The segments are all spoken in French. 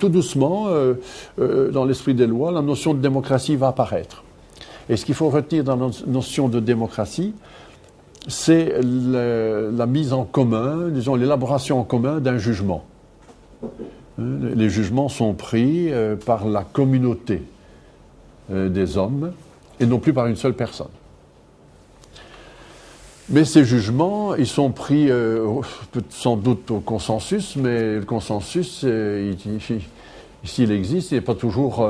tout doucement, dans l'esprit des lois, la notion de démocratie va apparaître. Et ce qu'il faut retenir dans la notion de démocratie, c'est la mise en commun, disons l'élaboration en commun d'un jugement. Les jugements sont pris par la communauté des hommes et non plus par une seule personne. Mais ces jugements, ils sont pris sans doute au consensus, mais le consensus, s'il existe, il n'est pas toujours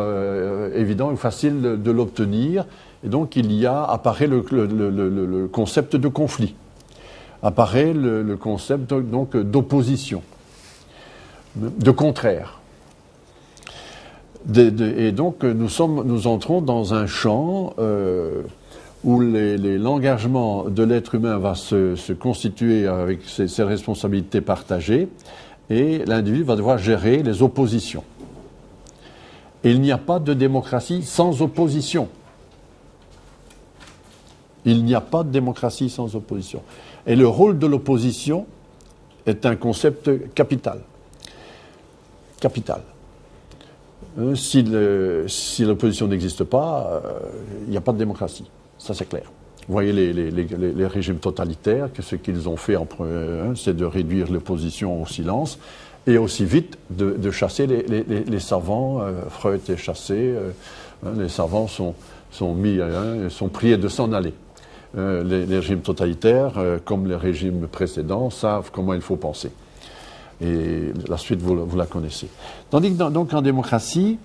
évident ou facile de l'obtenir. Et donc, apparaît le concept de conflit, apparaît le concept donc d'opposition, de contraire. Et donc, nous entrons dans un champ où l'engagement de l'être humain va se constituer avec ses responsabilités partagées, et l'individu va devoir gérer les oppositions. Et il n'y a pas de démocratie sans opposition. Il n'y a pas de démocratie sans opposition. Et le rôle de l'opposition est un concept capital. Capital. Si l'opposition n'existe pas, il n'y a pas de démocratie. Ça, c'est clair. Vous voyez les régimes totalitaires, que ce qu'ils ont fait, c'est de réduire l'opposition au silence et aussi vite de chasser les savants. Freud est chassé, les savants sont priés de s'en aller. Les régimes totalitaires, comme les régimes précédents, savent comment il faut penser. Et la suite, vous la connaissez. Tandis que donc en démocratie,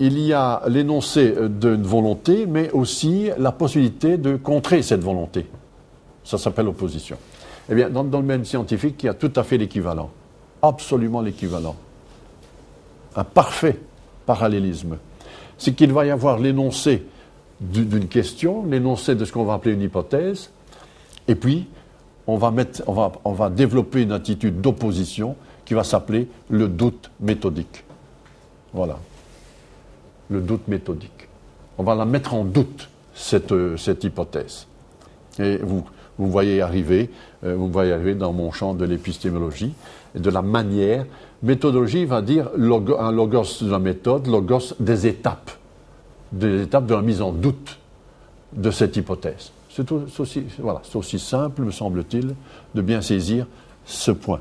il y a l'énoncé d'une volonté, mais aussi la possibilité de contrer cette volonté. Ça s'appelle opposition. Eh bien, dans le domaine scientifique, il y a tout à fait l'équivalent. Absolument l'équivalent. Un parfait parallélisme. C'est qu'il va y avoir l'énoncé d'une question, l'énoncé de ce qu'on va appeler une hypothèse, et puis on va développer une attitude d'opposition qui va s'appeler le doute méthodique. Voilà. Le doute méthodique. On va la mettre en doute, cette hypothèse. Et vous voyez arriver dans mon champ de l'épistémologie, et de la manière. Méthodologie va dire un logos de la méthode, logos des étapes de la mise en doute de cette hypothèse. C'est aussi simple, me semble-t-il, de bien saisir ce point.